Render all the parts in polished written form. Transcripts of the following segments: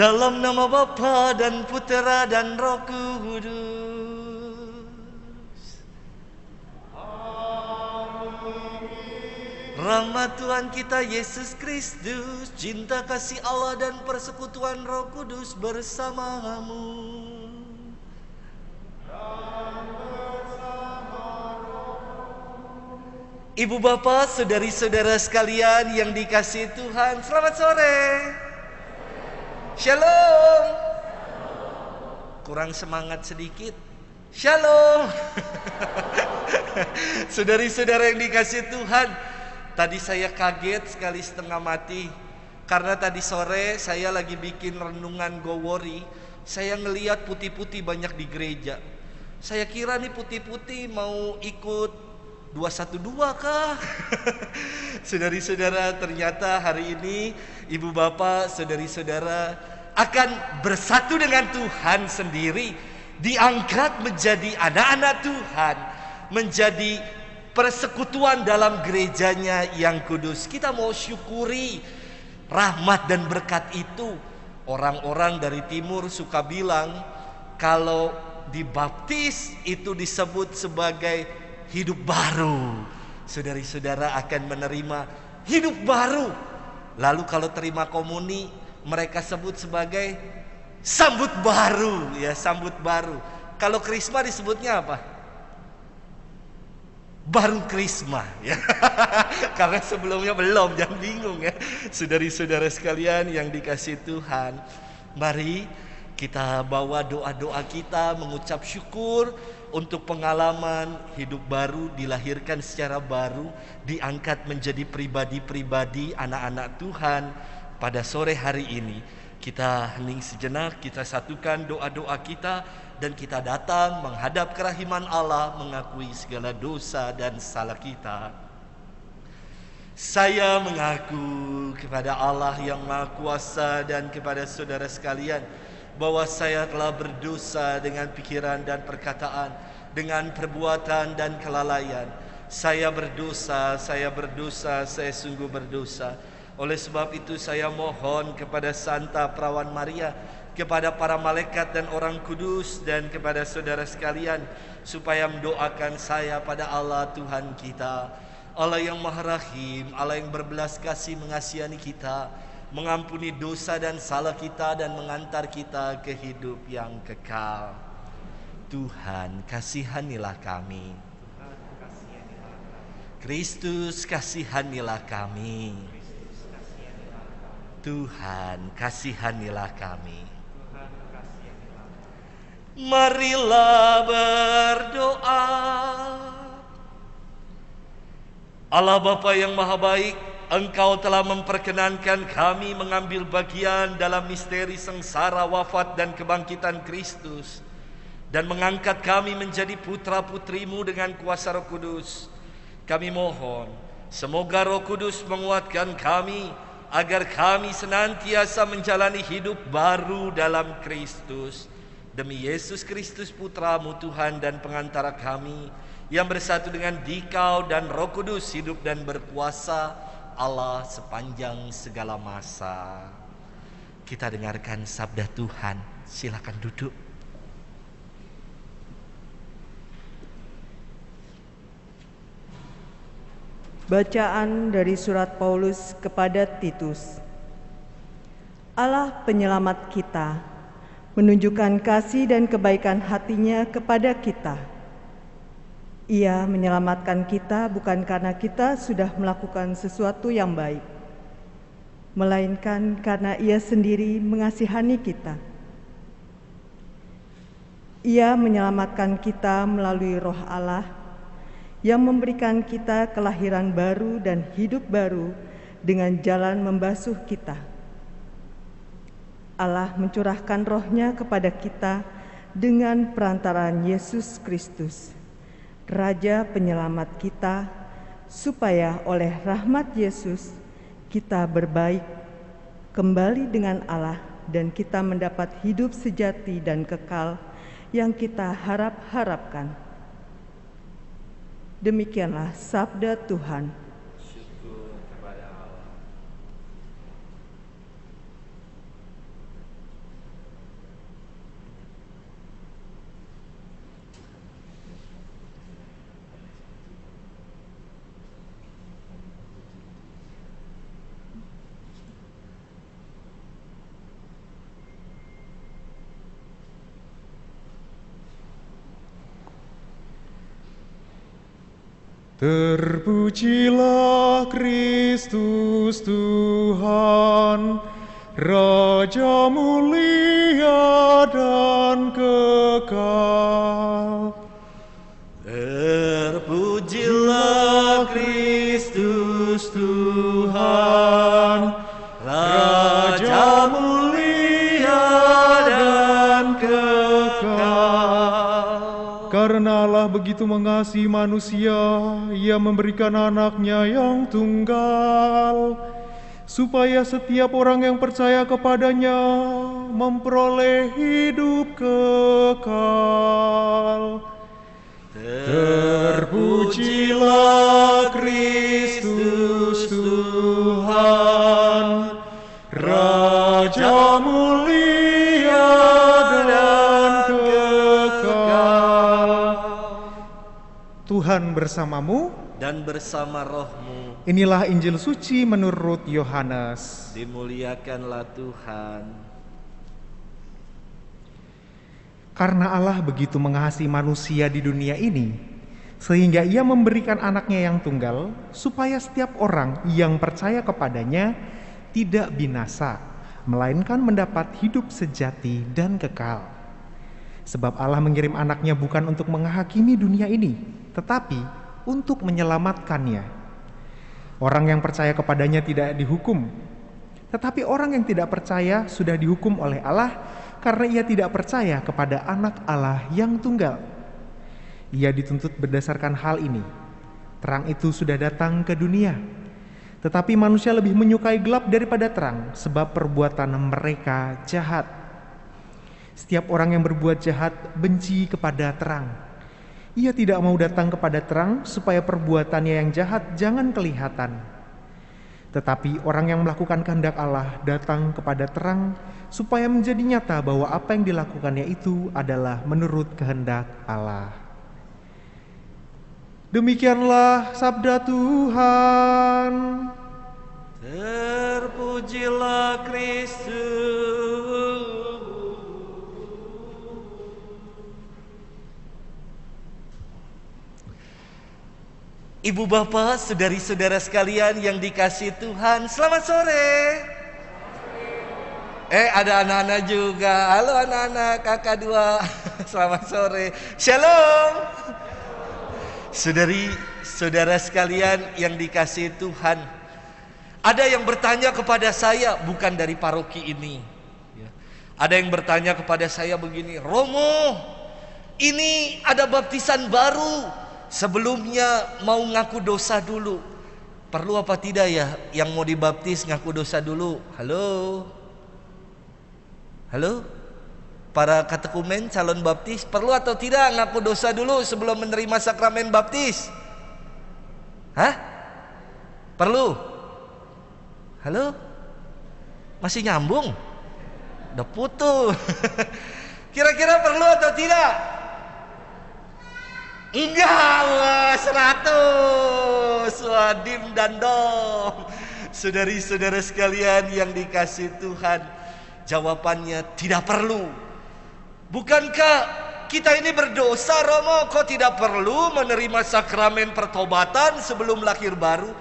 Dalam nama Bapa dan Putera dan Roh Kudus. Rahmat Tuhan kita Yesus Kristus, cinta kasih Allah dan persekutuan Roh Kudus bersamamu. Ibu bapak, saudari-saudara sekalian yang dikasihi Tuhan, selamat sore. Shalom. Kurang semangat sedikit. Shalom. Saudari-saudara yang dikasihi Tuhan, tadi saya kaget sekali setengah mati. Karena tadi sore saya lagi bikin renungan Gowori. Saya ngelihat putih-putih banyak di gereja. Saya kira nih putih-putih mau ikut 212 kah? Saudari-saudara, ternyata hari ini ibu bapak, saudari-saudara akan bersatu dengan Tuhan sendiri, diangkat menjadi anak-anak Tuhan, menjadi persekutuan dalam gerejanya yang kudus. Kita mau syukuri rahmat dan berkat itu. Orang-orang dari timur suka bilang kalau dibaptis itu disebut sebagai hidup baru. Saudari-saudara akan menerima hidup baru. Lalu kalau terima komuni, mereka sebut sebagai sambut baru, ya, sambut baru. Kalau krisma disebutnya apa? Baru krisma, ya. Karena sebelumnya belum, jangan bingung ya. Saudari-saudara sekalian yang dikasihi Tuhan, mari kita bawa doa-doa kita mengucap syukur untuk pengalaman hidup baru, dilahirkan secara baru, diangkat menjadi pribadi-pribadi anak-anak Tuhan. Pada sore hari ini kita hening sejenak, kita satukan doa-doa kita, dan kita datang menghadap kerahiman Allah, mengakui segala dosa dan salah kita. Saya mengaku kepada Allah yang Maha Kuasa dan kepada saudara sekalian bahwa saya telah berdosa dengan pikiran dan perkataan, dengan perbuatan dan kelalaian. Saya berdosa, saya sungguh berdosa. Oleh sebab itu saya mohon kepada Santa Perawan Maria, kepada para malaikat dan orang kudus, dan kepada saudara sekalian, supaya mendoakan saya pada Allah Tuhan kita, Allah yang Maha Rahim, Allah yang berbelas kasih mengasihi kita, mengampuni dosa dan salah kita, dan mengantar kita ke hidup yang kekal. Tuhan, kasihanilah kami. Kristus, kasihanilah kami. Tuhan, kasihanilah kami. Marilah berdoa. Allah Bapa yang Maha Baik, Engkau telah memperkenankan kami mengambil bagian dalam misteri sengsara, wafat, dan kebangkitan Kristus, dan mengangkat kami menjadi putra-putrimu dengan kuasa Roh Kudus. Kami mohon, semoga Roh Kudus menguatkan kami, agar kami senantiasa menjalani hidup baru dalam Kristus. Demi Yesus Kristus Putramu Tuhan dan pengantara kami, yang bersatu dengan Dikau dan Roh Kudus, hidup dan berkuasa Allah sepanjang segala masa. Kita dengarkan sabda Tuhan. Silakan duduk. Bacaan dari surat Paulus kepada Titus. Allah penyelamat kita menunjukkan kasih dan kebaikan hatinya kepada kita. Ia menyelamatkan kita bukan karena kita sudah melakukan sesuatu yang baik, melainkan karena Ia sendiri mengasihani kita. Ia menyelamatkan kita melalui Roh Allah yang memberikan kita kelahiran baru dan hidup baru dengan jalan membasuh kita. Allah mencurahkan Roh-Nya kepada kita dengan perantaraan Yesus Kristus, Raja Penyelamat kita, supaya oleh rahmat Yesus kita berbaik kembali dengan Allah dan kita mendapat hidup sejati dan kekal yang kita harapkan. Demikianlah sabda Tuhan. Syukur kepada Allah. Terpujilah Kristus Tuhan, Raja mulia dan kekal. Terpujilah Kristus Tuhan, Raja mulia dan kekal. Karena Allah begitu mengasihi manusia, Ia memberikan anaknya yang tunggal, supaya setiap orang yang percaya kepadanya memperoleh hidup kekal. Terpujilah Kristus Tuhan, Raja mulia dan kekal. Tuhan bersamamu Dan bersama rohmu. Inilah Injil suci menurut Yohanes. Dimuliakanlah Tuhan. Karena Allah begitu mengasihi manusia di dunia ini, sehingga Ia memberikan anaknya yang tunggal, supaya setiap orang yang percaya kepadanya tidak binasa, melainkan mendapat hidup sejati dan kekal. Sebab Allah mengirim anaknya bukan untuk menghakimi dunia ini, tetapi untuk menyelamatkannya. Orang yang percaya kepadanya tidak dihukum, tetapi orang yang tidak percaya sudah dihukum oleh Allah, karena ia tidak percaya kepada anak Allah yang tunggal. Ia dituntut berdasarkan hal ini. Terang itu sudah datang ke dunia, tetapi manusia lebih menyukai gelap daripada terang, sebab perbuatan mereka jahat. Setiap orang yang berbuat jahat benci kepada terang. Ia tidak mau datang kepada terang, supaya perbuatannya yang jahat jangan kelihatan. Tetapi orang yang melakukan kehendak Allah datang kepada terang, supaya menjadi nyata bahwa apa yang dilakukannya itu adalah menurut kehendak Allah. Demikianlah sabda Tuhan. Terpujilah Kristus. Ibu bapak, saudari-saudara sekalian yang dikasihi Tuhan, selamat sore. Ada anak-anak juga. Halo anak-anak, kakak dua. Selamat sore. Shalom. Saudari-saudara sekalian yang dikasihi Tuhan, ada yang bertanya kepada saya, bukan dari paroki ini. Ada yang bertanya kepada saya begini, Romo, ini ada baptisan baru. Sebelumnya mau ngaku dosa dulu. Perlu apa tidak ya yang mau dibaptis ngaku dosa dulu? Halo? Halo? Para katekumen calon baptis, perlu atau tidak ngaku dosa dulu sebelum menerima sakramen baptis? Hah? Perlu? Halo? Masih nyambung? Udah putus. Kira-kira perlu atau tidak? Enggak, 100. Wadim dan dong. Saudari-saudara sekalian yang dikasihi Tuhan, jawabannya tidak perlu. Bukankah kita ini berdosa, Romo? Kok tidak perlu menerima sakramen pertobatan sebelum lahir baru?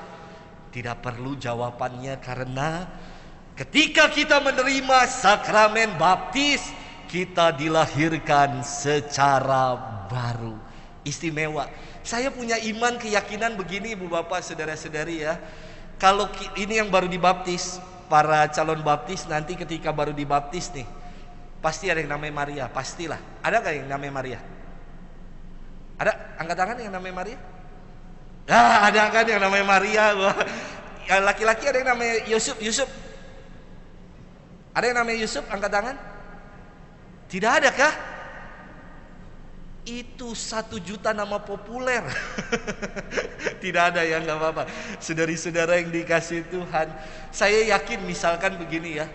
Tidak perlu jawabannya, karena ketika kita menerima sakramen baptis, kita dilahirkan secara baru. Istimewa. Saya punya iman, keyakinan begini, Ibu Bapak, saudara-saudari ya. Kalau ini yang baru dibaptis, para calon baptis nanti ketika baru dibaptis nih, pasti ada yang namanya Maria, pastilah. Ada gak yang namanya Maria? Ada? Angkat tangan yang namanya Maria? Ada kan yang namanya Maria. Yang laki-laki ada yang namanya Yusuf. Ada yang namanya Yusuf? Angkat tangan. Tidak ada kah? Itu 1 juta nama populer. Tidak ada ya, nggak apa-apa. Saudari-saudara yang dikasihi Tuhan, saya yakin misalkan begini ya,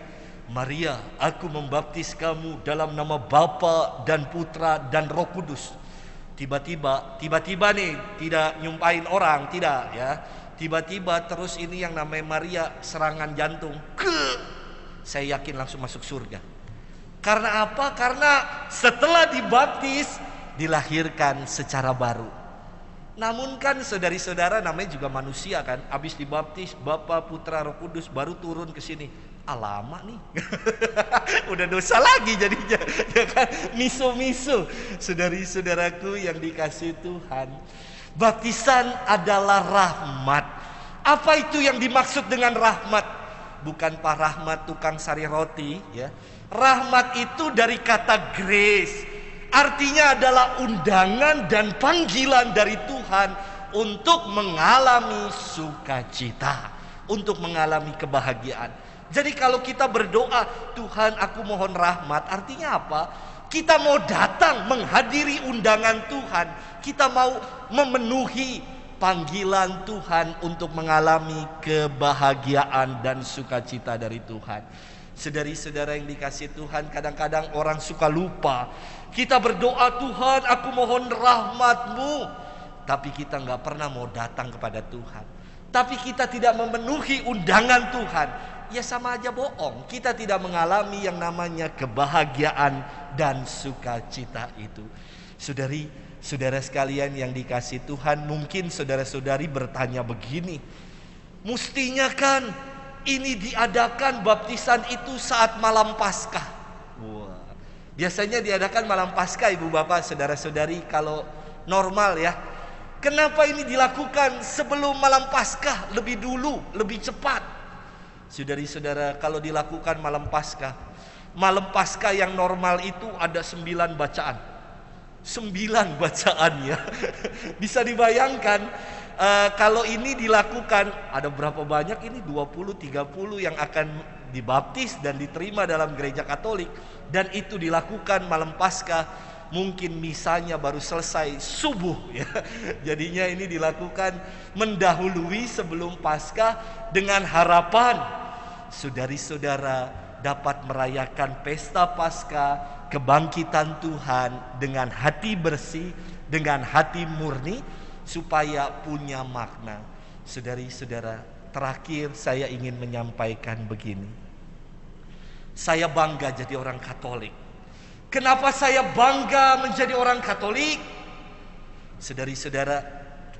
Maria, aku membaptis kamu dalam nama Bapa dan Putra dan Roh Kudus. Tiba-tiba nih, tidak nyumpain orang, tidak ya. Tiba-tiba terus ini yang namanya Maria serangan jantung. Saya yakin langsung masuk surga. Karena apa? Karena setelah dibaptis dilahirkan secara baru. Namun kan saudari-saudara namanya juga manusia kan, habis dibaptis Bapa, Putra, Roh Kudus baru turun ke sini. Lama nih. Udah dosa lagi jadinya, ya kan? Miso-miso. Saudari-saudaraku yang dikasihi Tuhan, baptisan adalah rahmat. Apa itu yang dimaksud dengan rahmat? Bukan Pak Rahmat tukang sari roti, ya. Rahmat itu dari kata grace. Artinya adalah undangan dan panggilan dari Tuhan untuk mengalami sukacita, untuk mengalami kebahagiaan. Jadi kalau kita berdoa, Tuhan aku mohon rahmat, artinya apa? Kita mau datang menghadiri undangan Tuhan. Kita mau memenuhi panggilan Tuhan untuk mengalami kebahagiaan dan sukacita dari Tuhan. Saudari-saudara yang dikasihi Tuhan, kadang-kadang orang suka lupa. Kita berdoa, Tuhan aku mohon rahmat-Mu, tapi kita nggak pernah mau datang kepada Tuhan. Tapi kita tidak memenuhi undangan Tuhan, ya sama aja bohong. Kita tidak mengalami yang namanya kebahagiaan dan sukacita itu. Saudara sekalian yang dikasihi Tuhan, mungkin saudara-saudari bertanya begini, mestinya kan ini diadakan baptisan itu saat malam Paskah. Wah, biasanya diadakan malam Paskah ibu bapak saudara-saudari kalau normal ya. Kenapa ini dilakukan sebelum malam Paskah, lebih dulu, lebih cepat? Saudari-saudara, kalau dilakukan malam Paskah yang normal itu ada 9 bacaan. 9 bacaan ya. Bisa dibayangkan kalau ini dilakukan, ada berapa banyak ini? 20-30 yang akan dibaptis dan diterima dalam gereja Katolik. Dan itu dilakukan malam Paskah. Mungkin misanya baru selesai subuh ya. Jadinya ini dilakukan mendahului sebelum Paskah dengan harapan saudari-saudara dapat merayakan pesta Paskah, kebangkitan Tuhan dengan hati bersih, dengan hati murni, supaya punya makna. Saudari-saudara, terakhir saya ingin menyampaikan begini. Saya bangga jadi orang Katolik. Kenapa saya bangga menjadi orang Katolik? Saudari-saudara,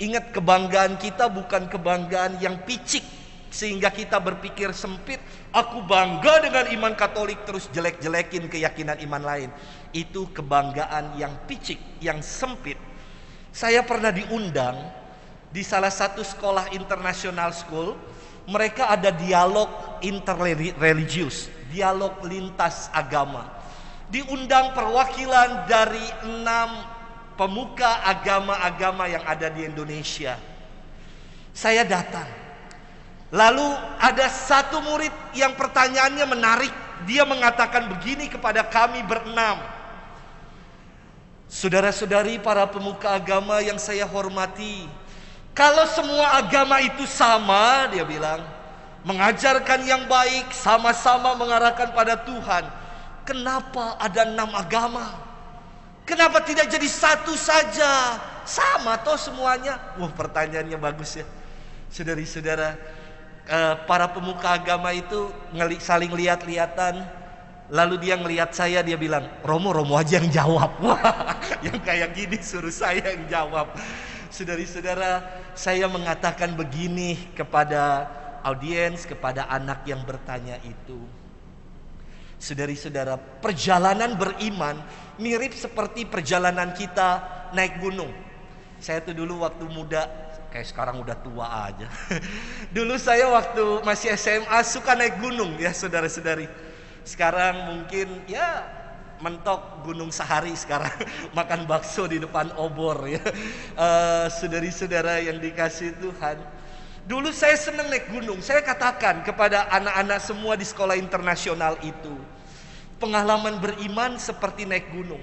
ingat kebanggaan kita bukan kebanggaan yang picik sehingga kita berpikir sempit. Aku bangga dengan iman Katolik terus jelek-jelekin keyakinan iman lain. Itu kebanggaan yang picik, yang sempit. Saya pernah diundang di salah satu sekolah international school. Mereka ada dialog interreligius, dialog lintas agama. Diundang perwakilan dari 6 pemuka agama-agama yang ada di Indonesia. Saya datang. Lalu ada satu murid yang pertanyaannya menarik. Dia mengatakan begini kepada kami berenam. Saudara-saudari para pemuka agama yang saya hormati, kalau semua agama itu sama, dia bilang, mengajarkan yang baik, sama-sama mengarahkan pada Tuhan, kenapa ada 6 agama? Kenapa tidak jadi satu saja? Sama toh semuanya. Wah, pertanyaannya bagus ya. Saudari-saudara, para pemuka agama itu saling lihat-lihatan. Lalu dia ngelihat saya, dia bilang, Romo aja yang jawab. Wah, yang kayak gini suruh saya yang jawab. Saudari-saudara, saya mengatakan begini kepada audiens, kepada anak yang bertanya itu. Saudari-saudara, perjalanan beriman mirip seperti perjalanan kita naik gunung. Saya tuh dulu waktu muda, kayak sekarang udah tua aja. Dulu saya waktu masih SMA suka naik gunung ya saudara-saudari. Sekarang mungkin ya mentok gunung sehari sekarang. Makan bakso di depan obor ya. Saudari-saudara yang dikasihi Tuhan, dulu saya senang naik gunung. Saya katakan kepada anak-anak semua di sekolah internasional itu, pengalaman beriman seperti naik gunung.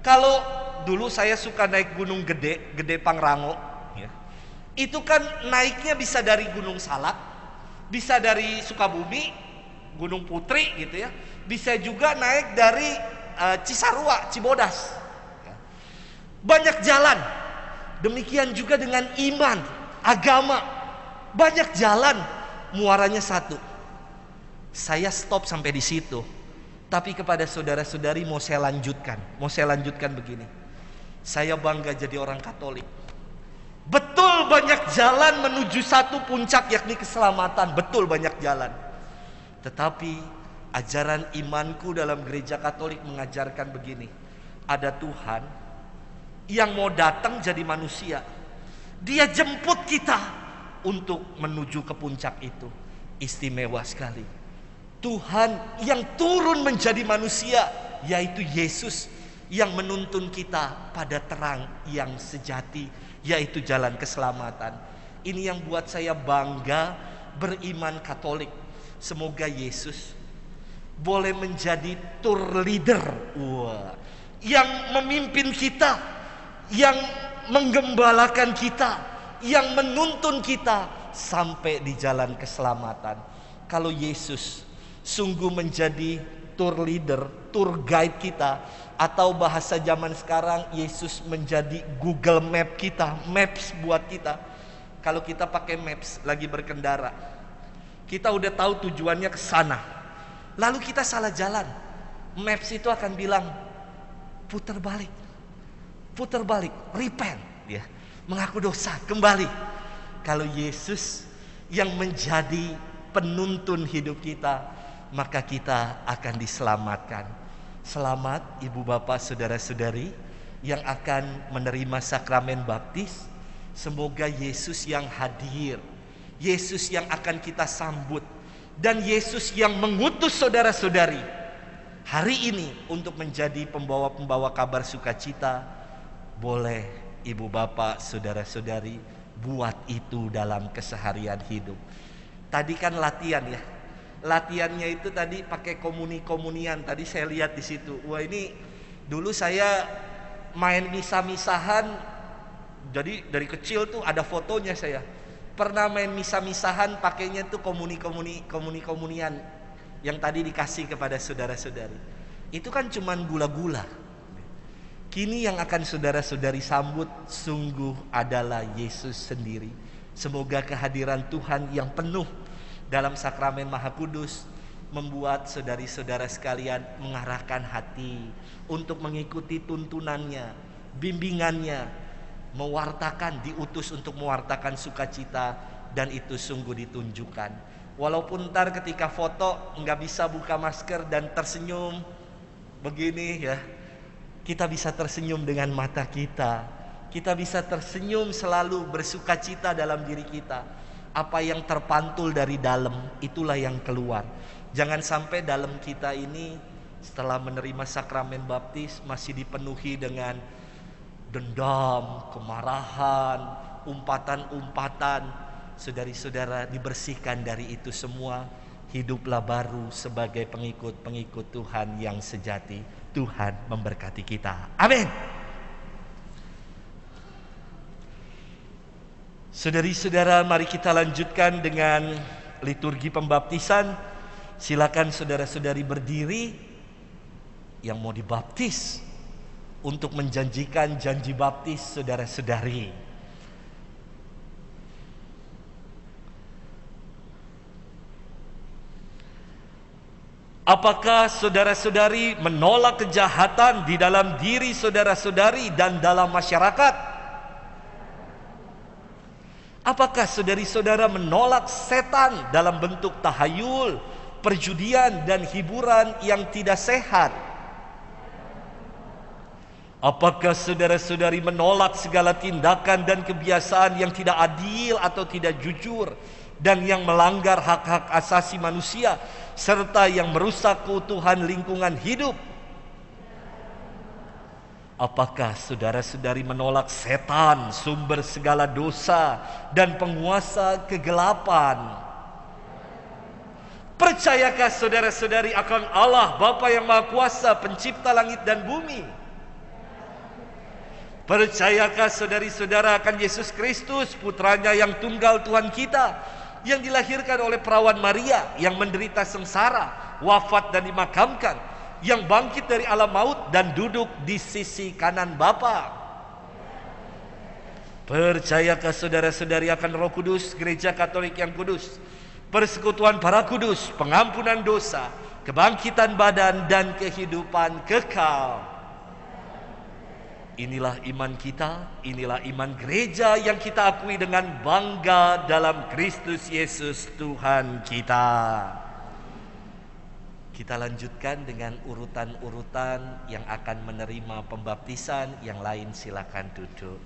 Kalau dulu saya suka naik gunung gede Pangrango ya. Itu kan naiknya bisa dari Gunung Salak, bisa dari Sukabumi, Gunung Putri gitu ya. Bisa juga naik dari Cisarua, Cibodas ya. Banyak jalan. Demikian juga dengan iman, agama. Banyak jalan, muaranya satu. Saya stop sampai di situ. Tapi kepada saudara-saudari mau saya lanjutkan begini. Saya bangga jadi orang Katolik. Betul banyak jalan menuju satu puncak, yakni keselamatan. Betul banyak jalan. Tetapi ajaran imanku dalam gereja Katolik mengajarkan begini. Ada Tuhan yang mau datang jadi manusia. Dia jemput kita untuk menuju ke puncak itu. Istimewa sekali. Tuhan yang turun menjadi manusia, yaitu Yesus, yang menuntun kita pada terang yang sejati, yaitu jalan keselamatan. Ini yang buat saya bangga beriman Katolik. Semoga Yesus boleh menjadi tour leader, yang memimpin kita, yang menggembalakan kita, yang menuntun kita sampai di jalan keselamatan. Kalau Yesus sungguh menjadi tour leader, tour guide kita, atau bahasa zaman sekarang Yesus menjadi Google Map kita, maps buat kita. Kalau kita pakai maps lagi berkendara, kita udah tahu tujuannya ke sana, lalu kita salah jalan, maps itu akan bilang putar balik, repent, ya, mengaku dosa, kembali. Kalau Yesus yang menjadi penuntun hidup kita, maka kita akan diselamatkan. Selamat ibu bapak saudara-saudari yang akan menerima sakramen baptis. Semoga Yesus yang hadir, Yesus yang akan kita sambut, dan Yesus yang mengutus saudara-saudari hari ini untuk menjadi pembawa-pembawa kabar sukacita. Boleh ibu bapak saudara-saudari buat itu dalam keseharian hidup. Tadi kan latihan ya. Latihannya itu tadi pakai komunian. Tadi saya lihat di situ. Wah, ini dulu saya main misa-misahan. Jadi dari kecil tuh ada fotonya saya. Pernah main misa-misahan pakainya tuh komunian yang tadi dikasih kepada saudara-saudari. Itu kan cuman gula-gula. Kini yang akan saudara-saudari sambut sungguh adalah Yesus sendiri. Semoga kehadiran Tuhan yang penuh dalam sakramen Maha Kudus membuat saudari-saudara sekalian mengarahkan hati untuk mengikuti tuntunannya, bimbingannya, diutus untuk mewartakan sukacita, dan itu sungguh ditunjukkan. Walaupun ntar ketika foto nggak bisa buka masker dan tersenyum begini ya, kita bisa tersenyum dengan mata kita. Kita bisa tersenyum selalu bersukacita dalam diri kita. Apa yang terpantul dari dalam, itulah yang keluar. Jangan sampai dalam kita ini setelah menerima sakramen baptis masih dipenuhi dengan dendam, kemarahan, umpatan-umpatan. Saudari-saudara, dibersihkan dari itu semua. Hiduplah baru sebagai pengikut-pengikut Tuhan yang sejati. Tuhan memberkati kita. Amin. Saudari-saudara, mari kita lanjutkan dengan liturgi pembaptisan. Silakan saudara-saudari berdiri yang mau dibaptis untuk menjanjikan janji baptis saudara-saudari. Apakah saudara-saudari menolak kejahatan di dalam diri saudara-saudari dan dalam masyarakat? Apakah saudari-saudara menolak setan dalam bentuk tahayul, perjudian, dan hiburan yang tidak sehat? Apakah saudara-saudari menolak segala tindakan dan kebiasaan yang tidak adil atau tidak jujur, dan yang melanggar hak-hak asasi manusia, serta yang merusak keutuhan lingkungan hidup? Apakah saudara-saudari menolak setan, sumber segala dosa dan penguasa kegelapan? Percayakah saudara-saudari akan Allah Bapa yang Maha Kuasa, pencipta langit dan bumi? Percayakah saudari-saudara akan Yesus Kristus, putranya yang tunggal Tuhan kita, yang dilahirkan oleh perawan Maria, yang menderita sengsara, wafat dan dimakamkan, yang bangkit dari alam maut dan duduk di sisi kanan Bapa? Percayakah saudara-saudari akan Roh Kudus, Gereja Katolik yang kudus, persekutuan para kudus, pengampunan dosa, kebangkitan badan, dan kehidupan kekal? Inilah iman kita, inilah iman gereja yang kita akui dengan bangga dalam Kristus Yesus Tuhan kita. Kita lanjutkan dengan urutan-urutan yang akan menerima pembaptisan. Yang lain silakan duduk.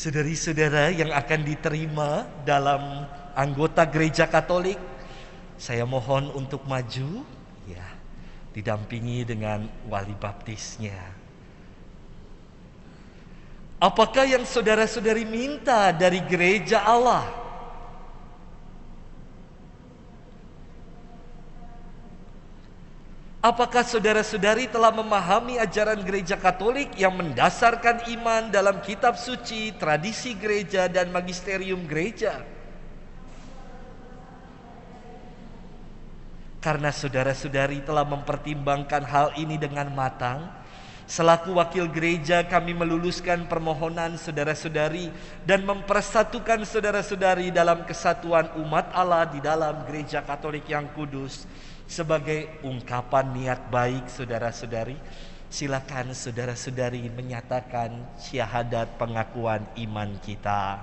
Saudari-saudara yang akan diterima dalam anggota gereja Katolik, saya mohon untuk maju, ya, didampingi dengan wali baptisnya. Apakah yang saudara-saudari minta dari gereja Allah? Apakah saudara-saudari telah memahami ajaran gereja Katolik yang mendasarkan iman dalam kitab suci, tradisi gereja, dan magisterium gereja? Karena saudara-saudari telah mempertimbangkan hal ini dengan matang, selaku wakil gereja kami meluluskan permohonan saudara-saudari dan mempersatukan saudara-saudari dalam kesatuan umat Allah di dalam gereja Katolik yang kudus. Sebagai ungkapan niat baik saudara-saudari, silakan saudara-saudari menyatakan syahadat pengakuan iman kita.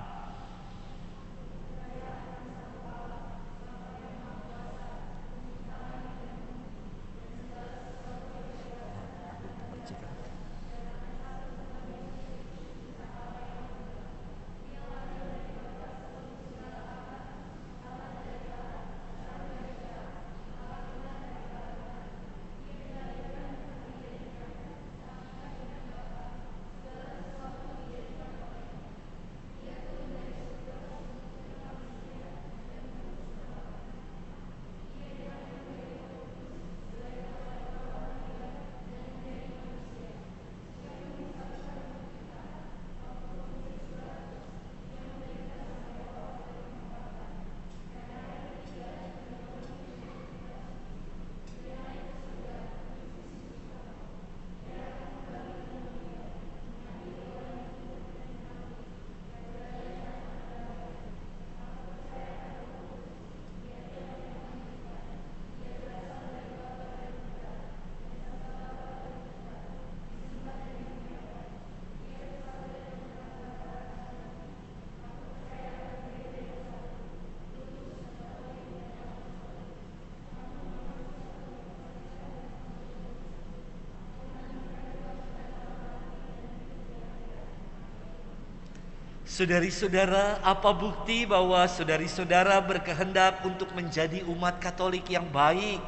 Saudari-saudara, apa bukti bahwa saudari-saudara berkehendak untuk menjadi umat Katolik yang baik?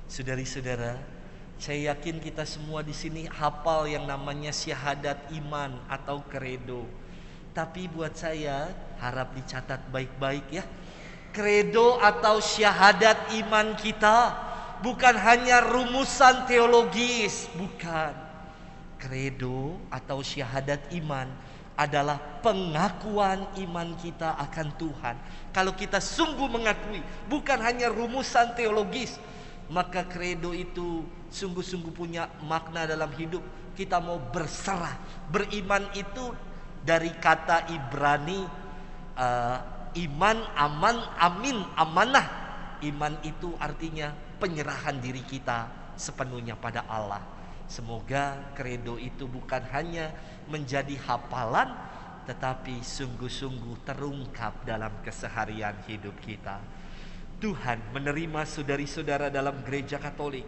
Saudari-saudara, saya yakin kita semua di sini hafal yang namanya syahadat iman atau kredo. Tapi buat saya, harap dicatat baik-baik ya. Kredo atau syahadat iman kita bukan hanya rumusan teologis, bukan. Kredo atau syahadat iman adalah pengakuan iman kita akan Tuhan. Kalau kita sungguh mengakui, bukan hanya rumusan teologis, maka kredo itu sungguh-sungguh punya makna dalam hidup. Kita mau berserah. Beriman itu dari kata Ibrani iman, aman, amin, amanah. Iman itu artinya penyerahan diri kita sepenuhnya pada Allah. Semoga kredo itu bukan hanya menjadi hafalan, tetapi sungguh-sungguh terungkap dalam keseharian hidup kita. Tuhan menerima saudari-saudara dalam gereja Katolik.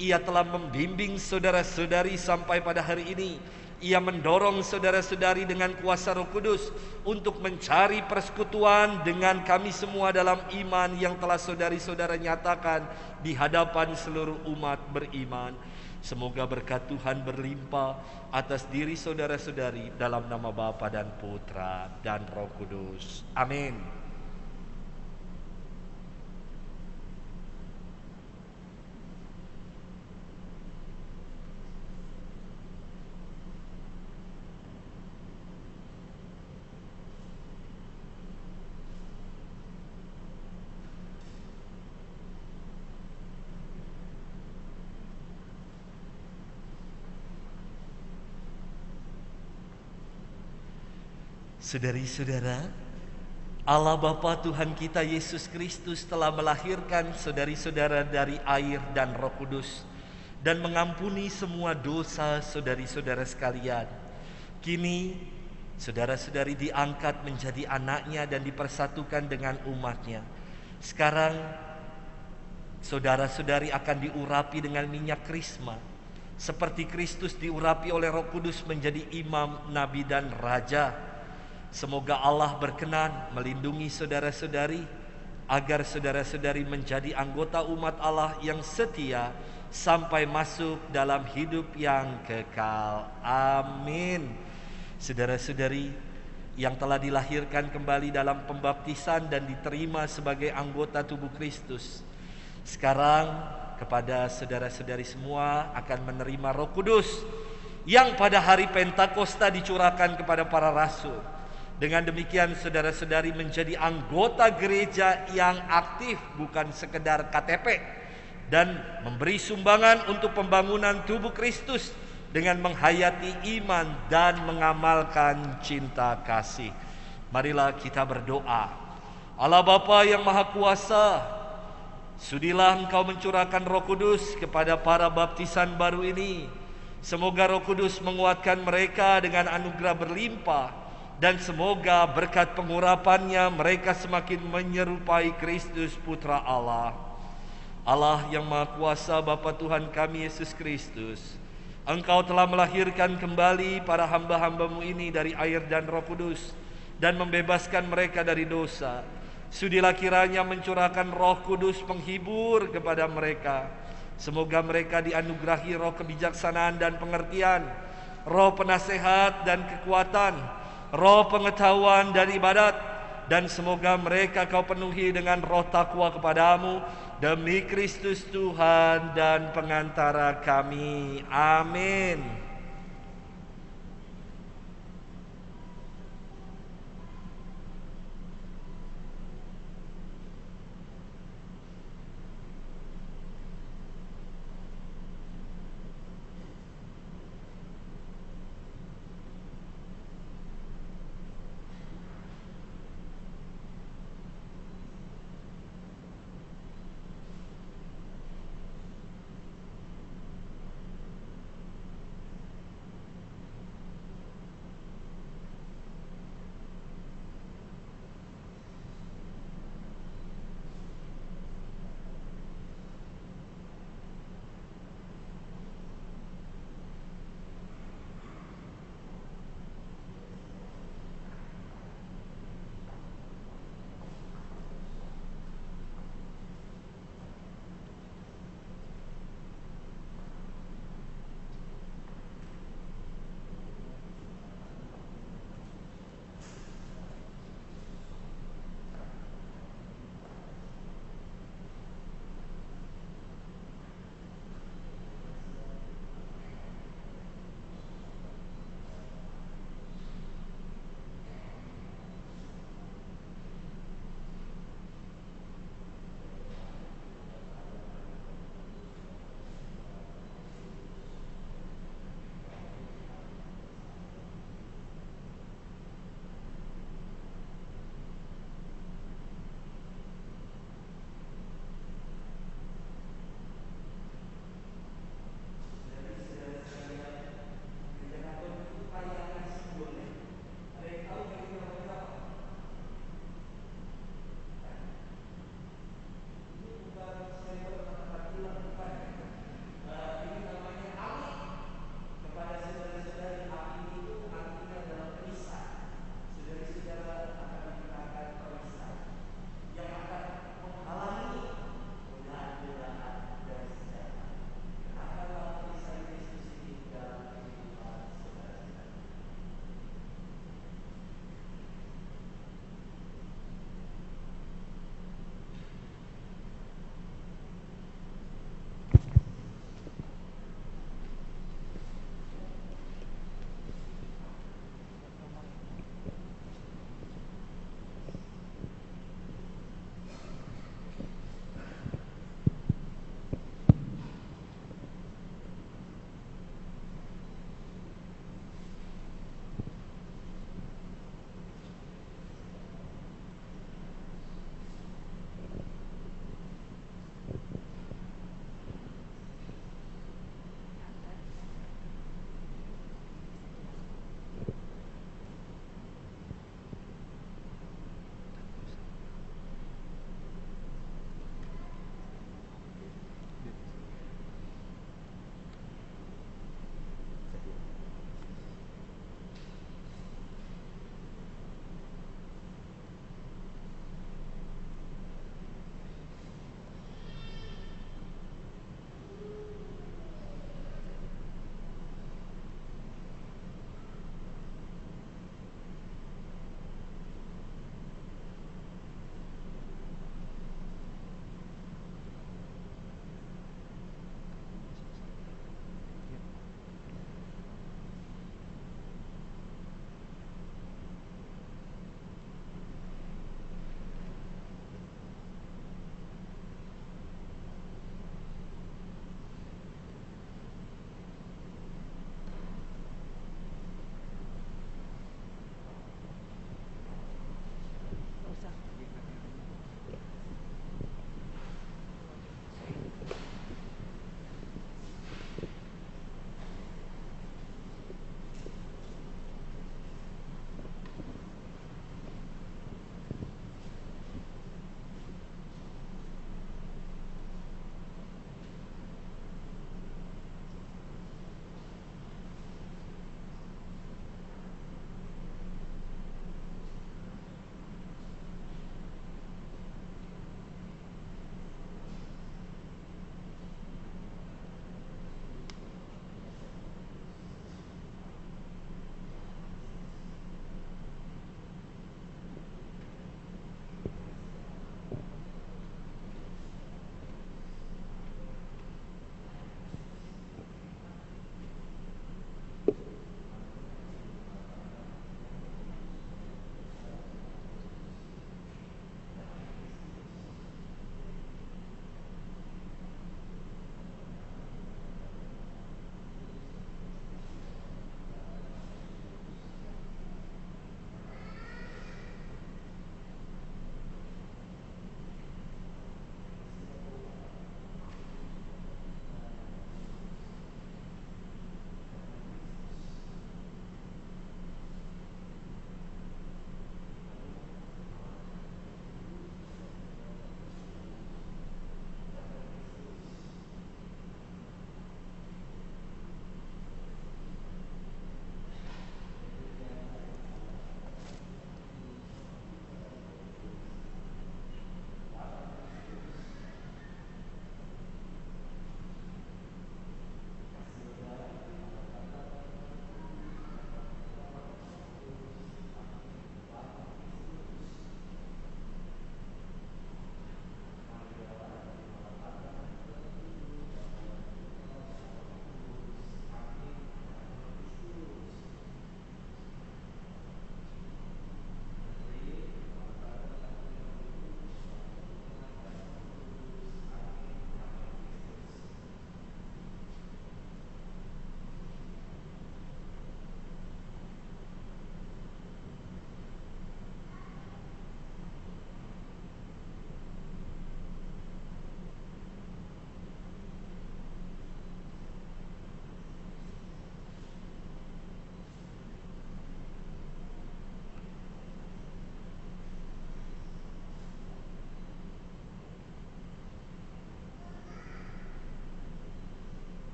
Ia telah membimbing saudara-saudari sampai pada hari ini. Ia mendorong saudara-saudari dengan kuasa Roh Kudus untuk mencari persekutuan dengan kami semua dalam iman yang telah saudari-saudara nyatakan di hadapan seluruh umat beriman. Semoga berkat Tuhan berlimpah atas diri saudara-saudari dalam nama Bapa dan Putra dan Roh Kudus. Amin. Saudari-saudara, Allah Bapa Tuhan kita Yesus Kristus telah melahirkan saudari-saudara dari air dan Roh Kudus dan mengampuni semua dosa saudari-saudara sekalian. Kini saudara-saudari diangkat menjadi anaknya dan dipersatukan dengan umatnya. Sekarang saudara-saudari akan diurapi dengan minyak krisma, seperti Kristus diurapi oleh Roh Kudus menjadi imam, nabi dan raja. Semoga Allah berkenan melindungi saudara-saudari agar saudara-saudari menjadi anggota umat Allah yang setia sampai masuk dalam hidup yang kekal. Amin. Saudara-saudari yang telah dilahirkan kembali dalam pembaptisan dan diterima sebagai anggota tubuh Kristus, sekarang kepada saudara-saudari semua akan menerima Roh Kudus yang pada hari Pentakosta dicurahkan kepada para rasul. Dengan demikian saudara-saudari menjadi anggota gereja yang aktif, bukan sekedar KTP, dan memberi sumbangan untuk pembangunan tubuh Kristus dengan menghayati iman dan mengamalkan cinta kasih. Marilah kita berdoa. Allah Bapa yang Maha Kuasa, sudilah Engkau mencurahkan Roh Kudus kepada para baptisan baru ini. Semoga Roh Kudus menguatkan mereka dengan anugerah berlimpah, dan semoga berkat pengurapannya mereka semakin menyerupai Kristus Putra Allah. Allah yang Maha Kuasa, Bapa Tuhan kami Yesus Kristus, Engkau telah melahirkan kembali para hamba-hamba-Mu ini dari air dan Roh Kudus dan membebaskan mereka dari dosa. Sudilah kiranya mencurahkan Roh Kudus penghibur kepada mereka. Semoga mereka dianugerahi roh kebijaksanaan dan pengertian, roh penasehat dan kekuatan, roh pengetahuan dan ibadat, dan semoga mereka Kau penuhi dengan roh takwa kepadamu, demi Kristus Tuhan dan pengantara kami. Amin.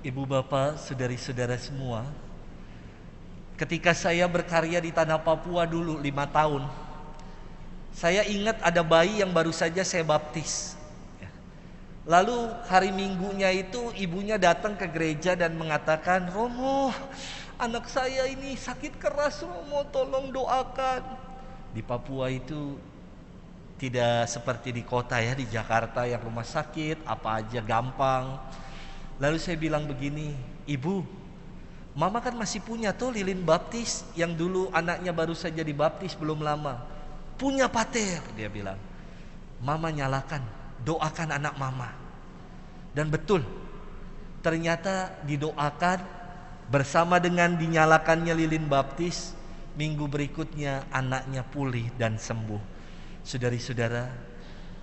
Ibu bapak, saudari-saudara semua, ketika saya berkarya di tanah Papua dulu 5 tahun, saya ingat ada bayi yang baru saja saya baptis. Lalu hari Minggunya itu ibunya datang ke gereja dan mengatakan, "Romo, anak saya ini sakit keras, Romo, tolong doakan." Di Papua itu tidak seperti di kota ya, di Jakarta yang rumah sakit apa aja gampang. Lalu saya bilang begini, "Ibu, Mama kan masih punya tuh lilin baptis yang dulu anaknya baru saja dibaptis belum lama. Punya pater," dia bilang. "Mama nyalakan, doakan anak Mama." Dan betul, ternyata didoakan bersama dengan dinyalakannya lilin baptis. Minggu berikutnya anaknya pulih dan sembuh. Saudari-saudara,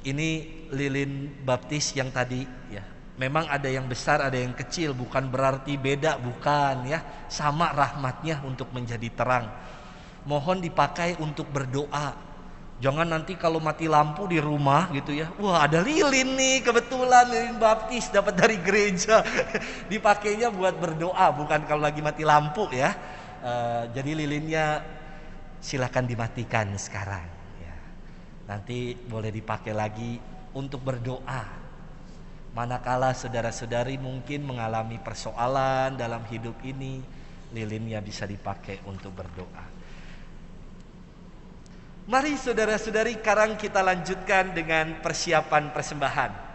ini lilin baptis yang tadi ya. Memang ada yang besar, ada yang kecil, bukan berarti beda, bukan ya. Sama rahmatnya untuk menjadi terang. Mohon dipakai untuk berdoa. Jangan nanti kalau mati lampu di rumah gitu ya, wah ada lilin nih, kebetulan lilin baptis dapat dari gereja. Dipakainya buat berdoa, bukan kalau lagi mati lampu ya. Jadi lilinnya silakan dimatikan sekarang ya. Nanti boleh dipakai lagi untuk berdoa. Manakala saudara-saudari mungkin mengalami persoalan dalam hidup ini, lilinnya bisa dipakai untuk berdoa. Mari saudara-saudari, sekarang kita lanjutkan dengan persiapan persembahan.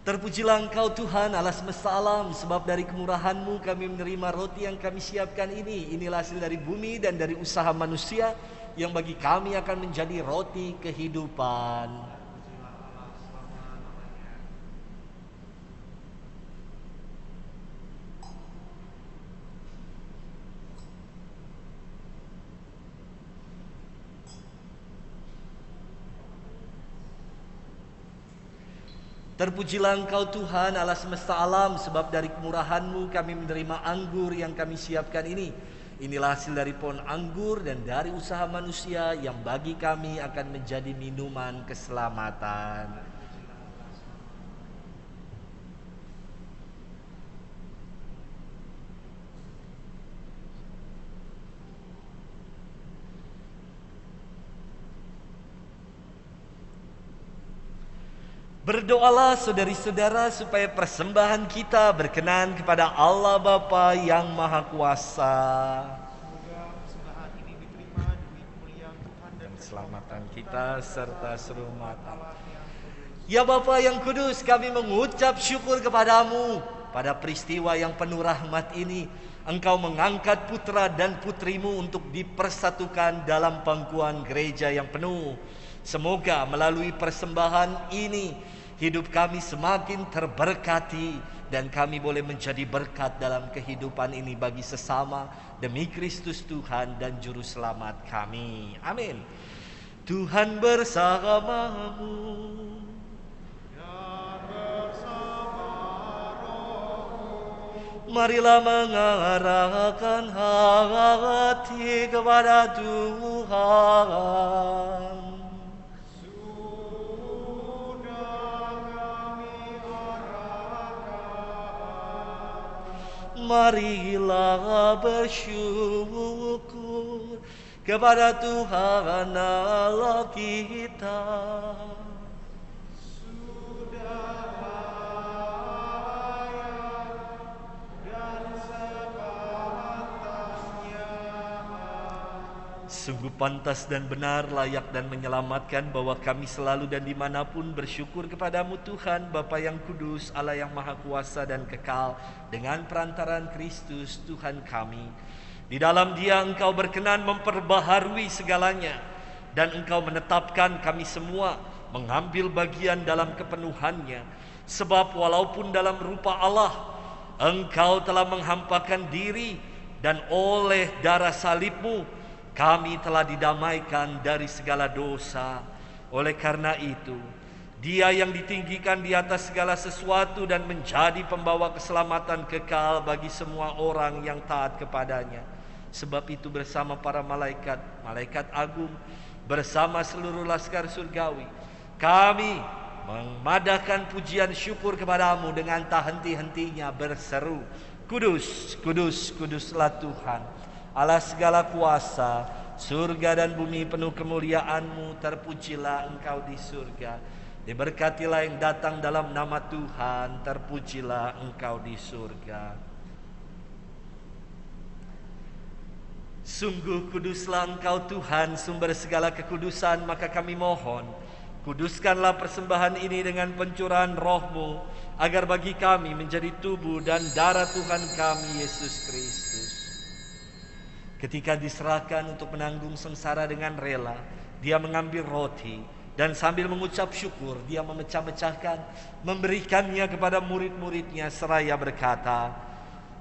Terpujilah Engkau Tuhan Allah semesta alam, sebab dari kemurahan-Mu kami menerima roti yang kami siapkan ini. Inilah hasil dari bumi dan dari usaha manusia yang bagi kami akan menjadi roti kehidupan. Terpujilah Engkau Tuhan Allah semesta alam, sebab dari kemurahan-Mu kami menerima anggur yang kami siapkan ini. Inilah hasil dari pohon anggur dan dari usaha manusia yang bagi kami akan menjadi minuman keselamatan. Berdoalah saudari-saudara supaya persembahan kita berkenan kepada Allah Bapa yang Maha Kuasa. Semoga persembahan ini diterima demi kemuliaan Tuhan dan Keselamatan kita serta seluruh mata. Ya Bapa yang kudus, kami mengucap syukur kepadamu pada peristiwa yang penuh rahmat ini. Engkau mengangkat putra dan putrimu untuk dipersatukan dalam pangkuan gereja yang penuh. Semoga melalui persembahan ini hidup kami semakin terberkati dan kami boleh menjadi berkat dalam kehidupan ini bagi sesama demi Kristus Tuhan dan Juru Selamat kami. Amin. Tuhan bersamamu. Marilah mengarahkan hati kepada Tuhan. Marilah bersyukur kepada Tuhan Allah kita. Sungguh pantas dan benar, layak dan menyelamatkan bahwa kami selalu dan dimanapun bersyukur kepadamu Tuhan, Bapa yang kudus, Allah yang maha kuasa dan kekal, dengan perantaraan Kristus Tuhan kami. Di dalam Dia Engkau berkenan memperbaharui segalanya, dan Engkau menetapkan kami semua mengambil bagian dalam kepenuhannya. Sebab walaupun dalam rupa Allah, Engkau telah menghampakan diri, dan oleh darah salib-Mu kami telah didamaikan dari segala dosa. Oleh karena itu, Dia yang ditinggikan di atas segala sesuatu dan menjadi pembawa keselamatan kekal bagi semua orang yang taat kepadanya, Sebab itu bersama para malaikat, malaikat agung, bersama seluruh laskar surgawi, kami memadahkan pujian syukur kepadamu dengan tak henti-hentinya berseru, Kudus, kudus, kuduslah Tuhan, Allah segala kuasa, surga dan bumi penuh kemuliaan-Mu, terpujilah Engkau di surga. Diberkatilah yang datang dalam nama Tuhan, terpujilah Engkau di surga. Sungguh kuduslah Engkau Tuhan, sumber segala kekudusan, maka kami mohon, kuduskanlah persembahan ini dengan pencurahan Roh-Mu, agar bagi kami menjadi tubuh dan darah Tuhan kami Yesus Kristus. Ketika diserahkan untuk menanggung sengsara dengan rela, Dia mengambil roti, dan sambil mengucap syukur, Dia memecah-mecahkan, memberikannya kepada murid-muridnya seraya berkata,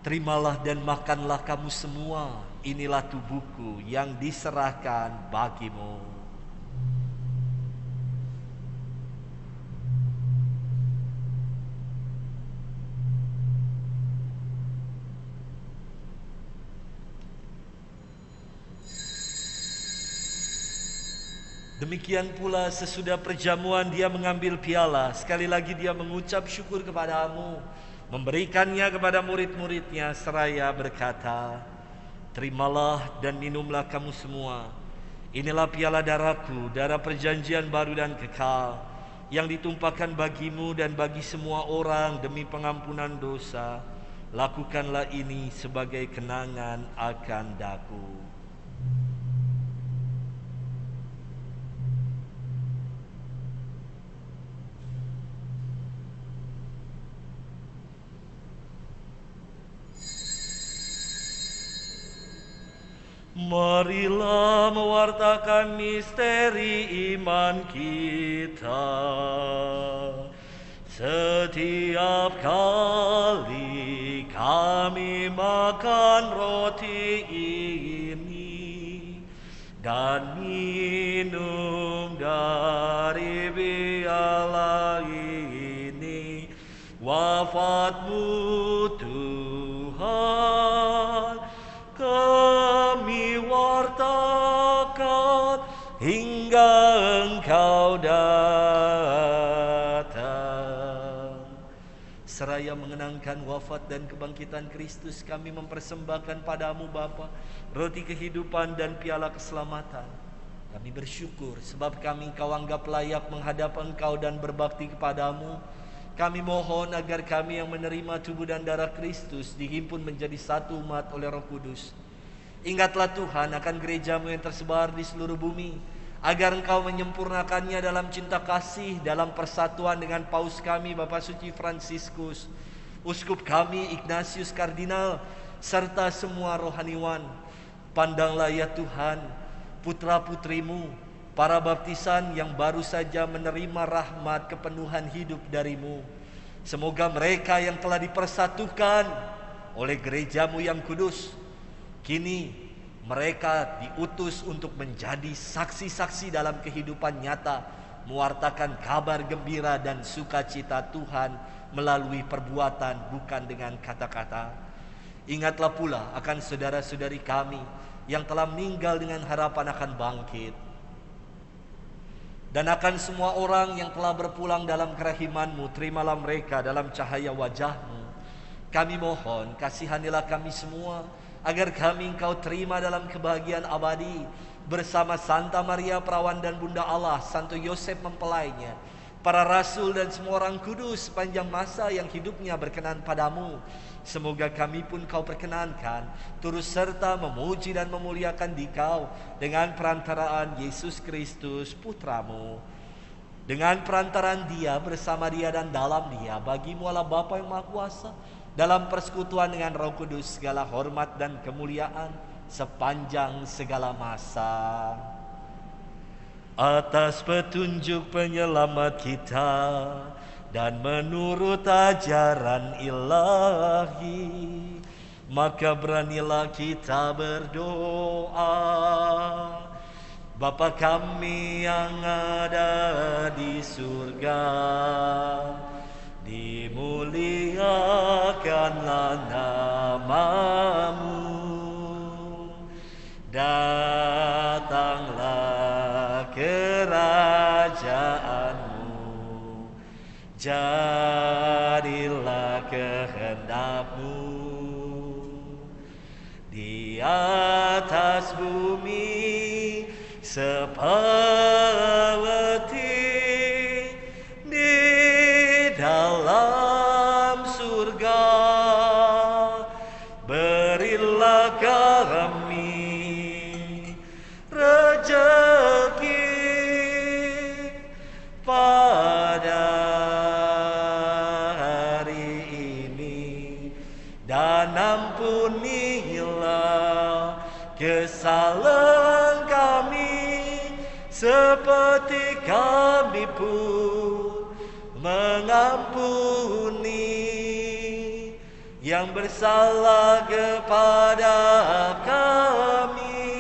terimalah dan makanlah kamu semua, inilah tubuhku yang diserahkan bagimu. Demikian pula sesudah perjamuan Dia mengambil piala, sekali lagi Dia mengucap syukur kepadamu, memberikannya kepada murid-muridnya seraya berkata, terimalah dan minumlah kamu semua, inilah piala darahku, darah perjanjian baru dan kekal, yang ditumpahkan bagimu dan bagi semua orang demi pengampunan dosa. Lakukanlah ini sebagai kenangan akan daku. Marilah mewartakan misteri iman kita. Setiap kali kami makan roti ini dan minum dari piala ini, wafat-Mu Tuhan kami wartakan hingga Engkau datang. Seraya mengenangkan wafat dan kebangkitan Kristus, kami mempersembahkan padamu Bapa roti kehidupan dan piala keselamatan. Kami bersyukur sebab kami Engkau anggap layak menghadap Engkau dan berbakti kepadamu. Kami mohon agar kami yang menerima tubuh dan darah Kristus dihimpun menjadi satu umat oleh Roh Kudus. Ingatlah Tuhan akan gereja-Mu yang tersebar di seluruh bumi, agar Engkau menyempurnakannya dalam cinta kasih, dalam persatuan dengan Paus kami Bapak Suci Fransiskus, Uskup kami Ignatius Kardinal, serta semua rohaniwan. Pandanglah ya Tuhan putra-putrimu, para baptisan yang baru saja menerima rahmat kepenuhan hidup dari-Mu. Semoga mereka yang telah dipersatukan oleh gereja-Mu yang kudus, kini mereka diutus untuk menjadi saksi-saksi dalam kehidupan nyata, mewartakan kabar gembira dan sukacita Tuhan melalui perbuatan, bukan dengan kata-kata. Ingatlah pula akan saudara-saudari kami yang telah meninggal dengan harapan akan bangkit, dan akan semua orang yang telah berpulang dalam kerahiman-Mu. Terimalah mereka dalam cahaya wajah-Mu. Kami mohon, kasihanilah kami semua, agar kami Engkau terima dalam kebahagiaan abadi bersama Santa Maria Perawan dan Bunda Allah, Santo Yosef mempelainya, para rasul dan semua orang kudus sepanjang masa yang hidupnya berkenan padamu. Semoga kami pun Kau perkenankan turut serta memuji dan memuliakan Dikau dengan perantaraan Yesus Kristus Putra-Mu. Dengan perantaraan Dia, bersama Dia dan dalam Dia, bagi-Mu Allah Bapa yang Maha Kuasa, dalam persekutuan dengan Roh Kudus, segala hormat dan kemuliaan sepanjang segala masa. Atas petunjuk penyelamat kita dan menurut ajaran ilahi, maka beranilah kita berdoa. Bapa kami yang ada di surga, dimuliakanlah nama-Mu, Jadilah kehendak-Mu di atas bumi seperti di dalam surga. Berilah kami rezeki pada hari ini, dan ampunilah kesalahan kami seperti kami pun mengampuni yang bersalah kepada kami,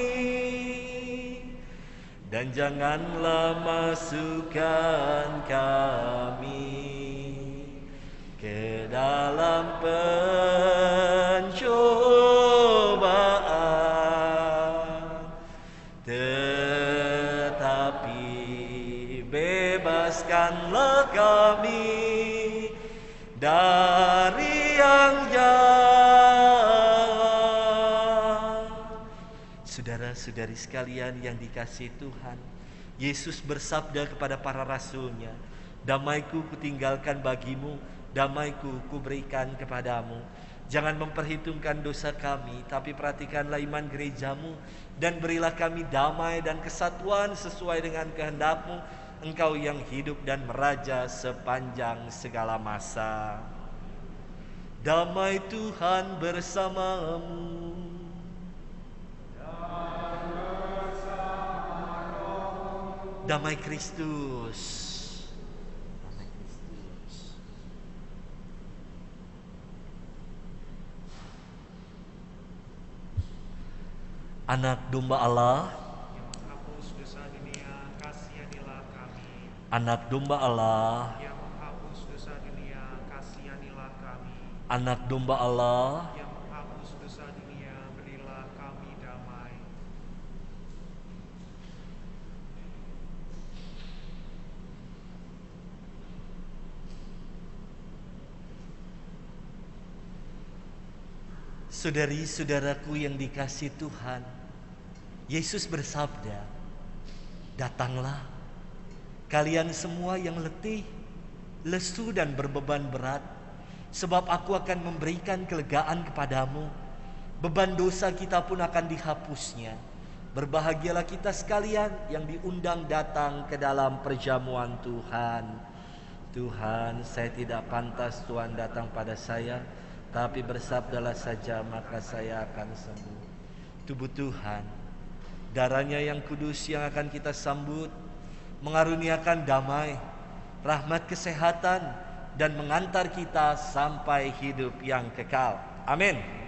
dan janganlah masukkan kami ke dalam pencobaan, tetapi bebaskanlah kami dari yang jahat. Saudara-saudari sekalian yang dikasihi Tuhan, Yesus bersabda kepada para rasul-Nya, "Damai-Ku kutinggalkan bagimu, damai-Ku kuberikan kepadamu." Jangan memperhitungkan dosa kami, tapi perhatikanlah iman gerejamu, dan berilah kami damai dan kesatuan sesuai dengan kehendak-Mu, Engkau yang hidup dan meraja sepanjang segala masa. Damai Tuhan bersamamu. Damai Kristus. Damai Kristus. Anak domba Allah, anak domba Allah, yang menghapus dosa dunia, kasihanilah kami. Anak domba Allah, Yang menghapus dosa dunia, berilah kami damai. saudari-saudaraku yang dikasihi Tuhan, Yesus bersabda, "Datanglah kalian semua yang letih, lesu dan berbeban berat, sebab aku akan memberikan kelegaan kepadamu. Beban dosa kita pun akan dihapusnya. Berbahagialah kita sekalian yang diundang datang ke dalam perjamuan Tuhan." Tuhan, saya tidak pantas Tuhan datang pada saya, tapi bersabdalah saja maka saya akan sembuh. Tubuh Tuhan, darahnya yang kudus yang akan kita sambut, mengaruniakan damai, rahmat kesehatan, dan mengantar kita sampai hidup yang kekal. Amin.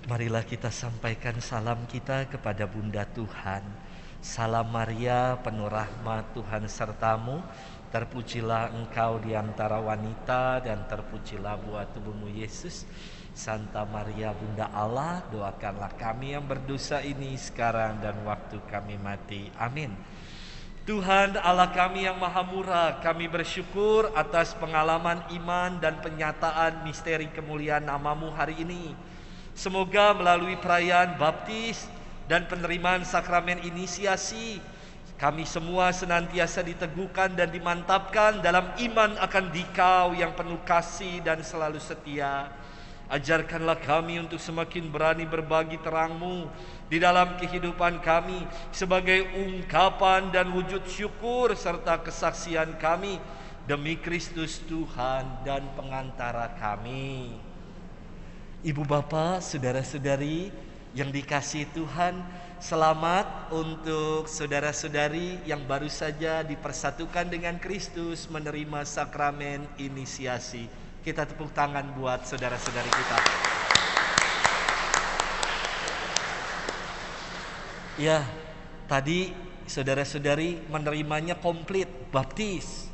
Marilah kita sampaikan salam kita kepada Bunda Tuhan. Salam Maria, penuh rahmat, Tuhan sertamu. Terpujilah engkau di antara wanita dan terpujilah buah tubuhmu Yesus. Santa Maria Bunda Allah, doakanlah kami yang berdosa ini sekarang dan waktu kami mati. Amin. Tuhan Allah kami yang maha murah, kami bersyukur atas pengalaman iman dan penyataan misteri kemuliaan namamu hari ini. Semoga melalui perayaan baptis dan penerimaan sakramen inisiasi, kami semua senantiasa diteguhkan dan dimantapkan dalam iman akan Dikau yang penuh kasih dan selalu setia. Ajarkanlah kami untuk semakin berani berbagi terang-Mu di dalam kehidupan kami sebagai ungkapan dan wujud syukur serta kesaksian kami demi Kristus Tuhan dan pengantara kami. Ibu bapak, saudara-saudari yang dikasihi Tuhan, selamat untuk saudara-saudari yang baru saja dipersatukan dengan Kristus menerima sakramen inisiasi. Kita tepuk tangan buat saudara-saudari kita. Ya, tadi saudara-saudari menerimanya komplit, baptis.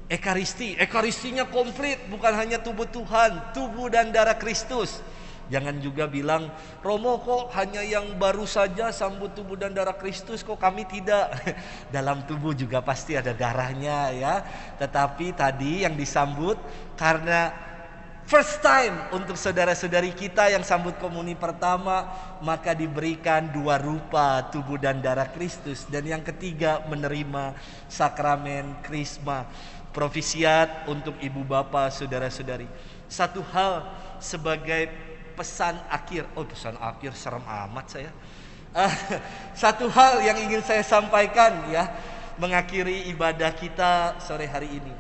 Ekaristinya komplit, bukan hanya tubuh Tuhan, tubuh dan darah Kristus. Jangan juga bilang, Romo kok hanya yang baru saja sambut tubuh dan darah Kristus, kok kami tidak. Dalam tubuh juga pasti ada darahnya ya. Tetapi tadi yang disambut karena first time untuk saudara-saudari kita yang sambut komuni pertama, maka diberikan dua rupa tubuh dan darah Kristus. Dan yang ketiga menerima sakramen krisma. Profisiat untuk ibu bapak, saudara-saudari. Satu hal sebagai pesan akhir. Oh, pesan akhir serem amat saya. Satu hal yang ingin saya sampaikan ya, mengakhiri ibadah kita sore hari ini.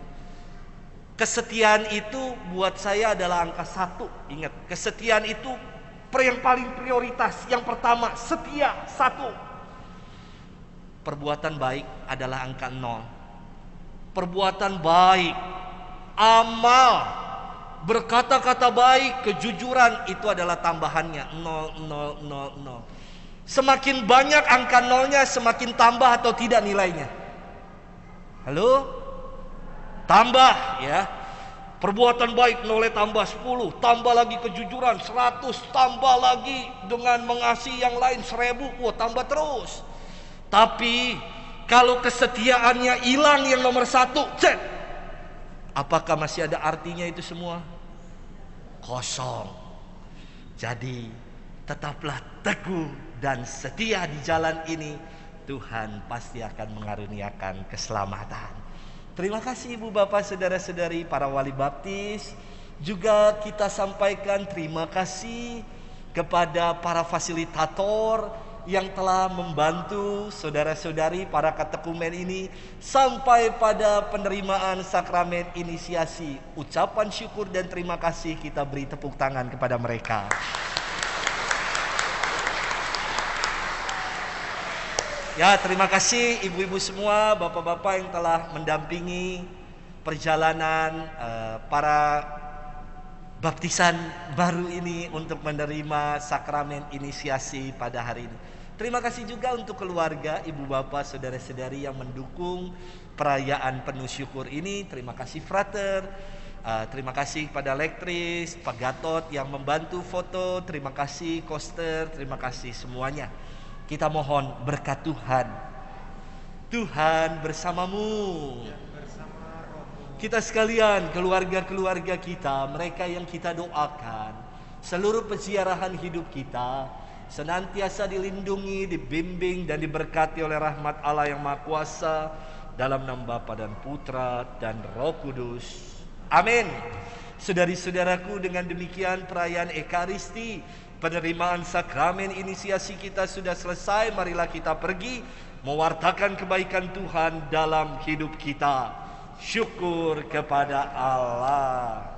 Kesetiaan itu buat saya adalah angka 1. Ingat, kesetiaan itu yang paling prioritas. Yang pertama, setia 1. Perbuatan baik adalah angka 0. Perbuatan baik, amal, berkata-kata baik, kejujuran itu adalah tambahannya 0. Semakin banyak angka 0-nya, semakin tambah atau tidak nilainya? Halo? Tambah ya. Perbuatan baik nolnya tambah 10, tambah lagi kejujuran 100, tambah lagi dengan mengasihi yang lain 1000, wah tambah terus. Tapi kalau kesetiaannya hilang yang nomor 1, cek, apakah masih ada artinya itu semua? Kosong. Jadi tetaplah teguh dan setia di jalan ini, Tuhan pasti akan mengaruniakan keselamatan. Terima kasih ibu bapak, saudara-saudari, para wali baptis. Juga kita sampaikan terima kasih kepada para fasilitator yang telah membantu saudara-saudari para katekumen ini sampai pada penerimaan sakramen inisiasi. Ucapan syukur dan terima kasih kita beri tepuk tangan kepada mereka. Ya, terima kasih ibu-ibu semua, bapak-bapak yang telah mendampingi perjalanan para baptisan baru ini untuk menerima sakramen inisiasi pada hari ini. Terima kasih juga untuk keluarga, ibu bapak, saudara-saudari yang mendukung perayaan penuh syukur ini. Terima kasih frater, terima kasih pada lektris, Pak Gatot yang membantu foto, terima kasih koster, terima kasih semuanya. Kita mohon berkat Tuhan. Tuhan bersamamu. Kita sekalian, keluarga-keluarga kita, mereka yang kita doakan, seluruh peziarahan hidup kita senantiasa dilindungi, dibimbing dan diberkati oleh rahmat Allah yang Maha Kuasa dalam nama Bapa dan Putra dan Roh Kudus. Amin. Saudari-saudaraku, dengan demikian perayaan Ekaristi, penerimaan sakramen inisiasi kita sudah selesai. Marilah kita pergi mewartakan kebaikan Tuhan dalam hidup kita. Syukur kepada Allah.